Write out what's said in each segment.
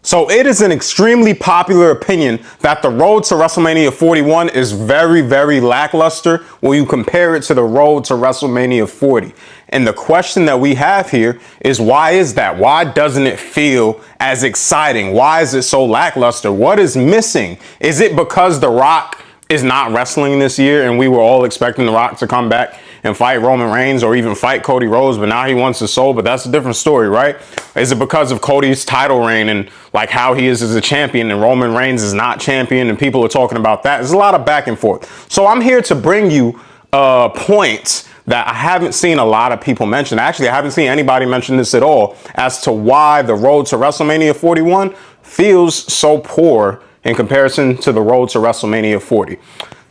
So it is an extremely popular opinion that the road to WrestleMania 41 is very, very lackluster when you compare it to the road to WrestleMania 40. And the question that we have here is, why is that? Why doesn't it feel as exciting? Why is it so lackluster? What is missing? Is it because The Rock is not wrestling this year and we were all expecting The Rock to come back and fight Roman Reigns or even fight Cody Rhodes, but now he wants his soul? But that's a different story, right? Is it because of Cody's title reign and like how he is as a champion and Roman Reigns is not champion and people are talking about that? There's a lot of back and forth. So I'm here to bring you points that I haven't seen a lot of people mention. Actually, I haven't seen anybody mention this at all as to why the road to WrestleMania 41 feels so poor in comparison to the road to WrestleMania 40.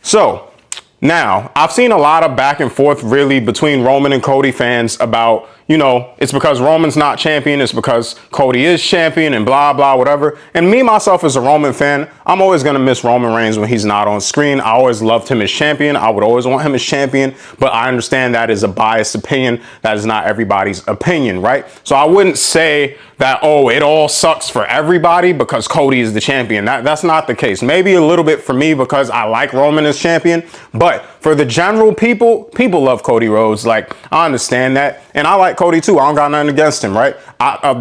So now I've seen a lot of back and forth really between Roman and Cody fans about, you know, it's because Roman's not champion, it's because Cody is champion and blah, blah, whatever. And me, myself, as a Roman fan, I'm always going to miss Roman Reigns when he's not on screen. I always loved him as champion. I would always want him as champion, but I understand that is a biased opinion. That is not everybody's opinion, right? So I wouldn't say that, oh, it all sucks for everybody because Cody is the champion. That's not the case. Maybe a little bit for me because I like Roman as champion, but for the general people love Cody Rhodes. Like, I understand that. And I like Cody too. I don't got nothing against him, right?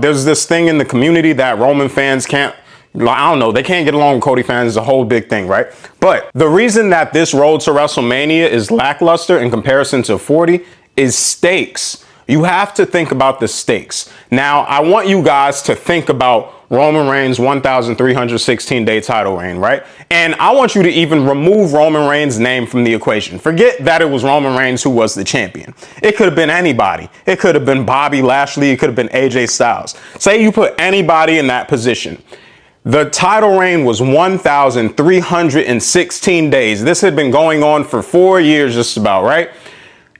There's this thing in the community that Roman fans can't, I don't know, they can't get along with Cody fans. Is a whole big thing, right? But the reason that this road to WrestleMania is lackluster in comparison to 40 is stakes. You have to think about the stakes. Now, I want you guys to think about Roman Reigns' 1,316-day title reign, right? And I want you to even remove Roman Reigns' name from the equation. Forget that it was Roman Reigns who was the champion. It could have been anybody. It could have been Bobby Lashley. It could have been AJ Styles. Say you put anybody in that position. The title reign was 1,316 days. This had been going on for 4 years just about, right?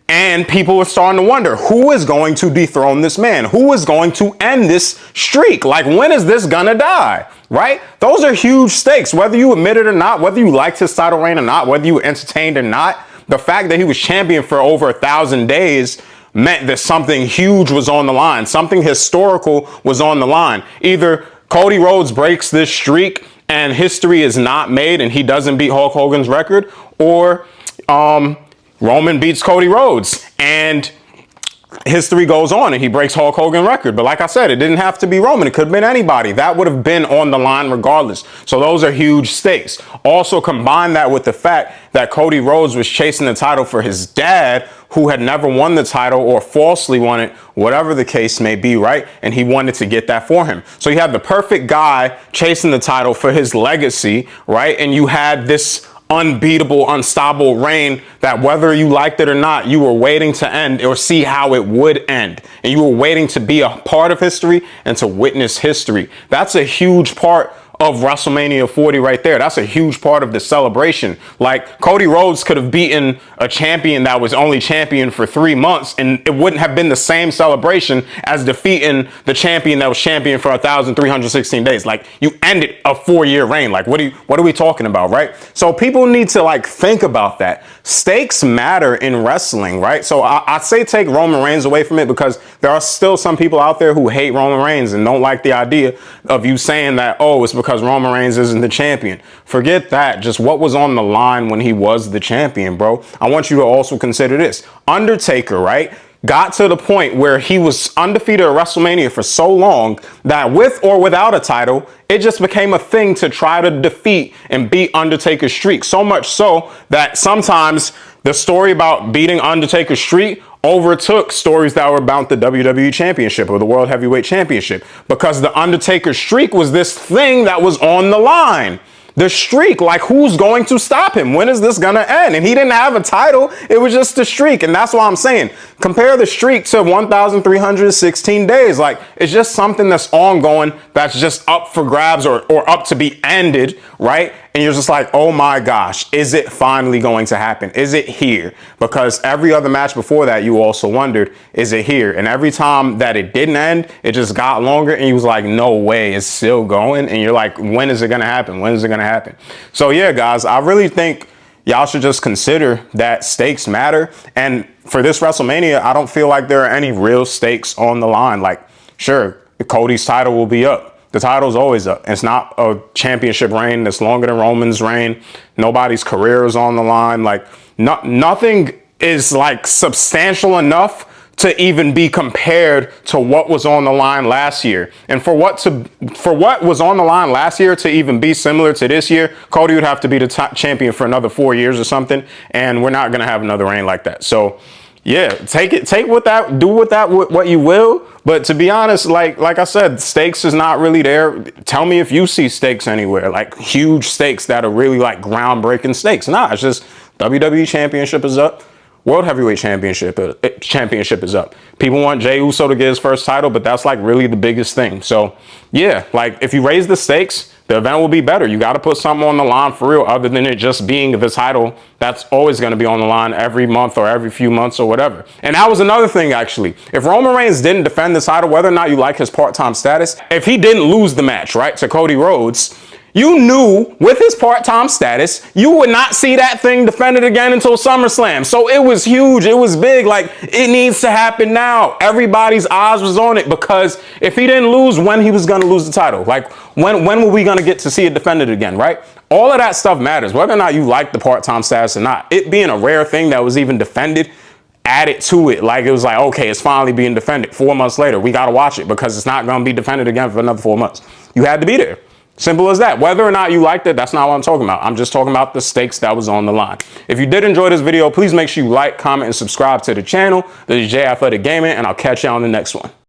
And people are starting to wonder, who is going to dethrone this man? Who is going to end this streak? Like, when is this gonna die, right? Those are huge stakes, whether you admit it or not, whether you liked his title reign or not, whether you were entertained or not. The fact that he was champion for over 1,000 days meant that something huge was on the line. Something historical was on the line. Either Cody Rhodes breaks this streak and history is not made and he doesn't beat Hulk Hogan's record, or Roman beats Cody Rhodes and history goes on and he breaks Hulk Hogan's record. But like I said, it didn't have to be Roman. It could have been anybody. That would have been on the line regardless. So those are huge stakes. Also combine that with the fact that Cody Rhodes was chasing the title for his dad, who had never won the title or falsely won it, whatever the case may be, right? And he wanted to get that for him. So you have the perfect guy chasing the title for his legacy, right? And you had this unbeatable, unstoppable reign that, whether you liked it or not, you were waiting to end or see how it would end. And you were waiting to be a part of history and to witness history. That's a huge part of WrestleMania 40 right there. That's a huge part of the celebration. Like, Cody Rhodes could have beaten a champion that was only champion for 3 months and it wouldn't have been the same celebration as defeating the champion that was champion for 1,316 days. Like, you ended a 4-year reign. Like, what are we talking about, right? So people need to like think about that. Stakes matter in wrestling, right? So I say take Roman Reigns away from it, because there are still some people out there who hate Roman Reigns and don't like the idea of you saying that, oh, it's because Roman Reigns isn't the champion. Forget that. Just what was on the line when he was the champion, bro. I want you to also consider this. Undertaker, right, got to the point where he was undefeated at WrestleMania for so long that with or without a title, it just became a thing to try to defeat and beat Undertaker's streak. So much so that sometimes the story about beating Undertaker's streak overtook stories that were about the WWE Championship or the World Heavyweight Championship, because the Undertaker streak was this thing that was on the line. The streak, like, who's going to stop him? When is this gonna end? And he didn't have a title. It was just a streak. And that's why I'm saying, compare the streak to 1,316 days. Like, it's just something that's ongoing, that's just up for grabs or up to be ended, right? And you're just like, oh my gosh, is it finally going to happen? Is it here? Because every other match before that, you also wondered, is it here? And every time that it didn't end, it just got longer and you was like, no way, it's still going. And you're like, when is it gonna happen? When is it gonna happen? So yeah, guys, I really think y'all should just consider that stakes matter. And for this WrestleMania, I don't feel like there are any real stakes on the line. Like, sure, Cody's title will be up. The title's always up. It's not a championship reign that's longer than Roman's reign. Nobody's career is on the line. Like, nothing is like substantial enough to even be compared to what was on the line last year. And for what was on the line last year to even be similar to this year, Cody would have to be the top champion for another 4 years or something. And we're not going to have another reign like that. So yeah, take with that, do with that what you will. But to be honest, like I said, stakes is not really there. Tell me if you see stakes anywhere, like huge stakes that are really like groundbreaking stakes. Nah, it's just WWE Championship is up. World Heavyweight Championship is up. People want Jey Uso to get his first title, but that's like really the biggest thing. So yeah, like if you raise the stakes, the event will be better. You got to put something on the line for real, other than it just being the title that's always going to be on the line every month or every few months or whatever. And that was another thing, actually. If Roman Reigns didn't defend the title, whether or not you like his part-time status, if he didn't lose the match, right, to Cody Rhodes, you knew with his part-time status, you would not see that thing defended again until SummerSlam. So it was huge. It was big. Like, it needs to happen now. Everybody's eyes was on it, because if he didn't lose, when he was going to lose the title? Like, when were we going to get to see it defended again, right? All of that stuff matters, whether or not you like the part-time status or not. It being a rare thing that was even defended added to it. Like, it was like, okay, it's finally being defended 4 months later. We got to watch it because it's not going to be defended again for another 4 months. You had to be there. Simple as that. Whether or not you liked it, that's not what I'm talking about. I'm just talking about the stakes that was on the line. If you did enjoy this video, please make sure you like, comment, and subscribe to the channel. This is J Athletic Gaming, and I'll catch you on the next one.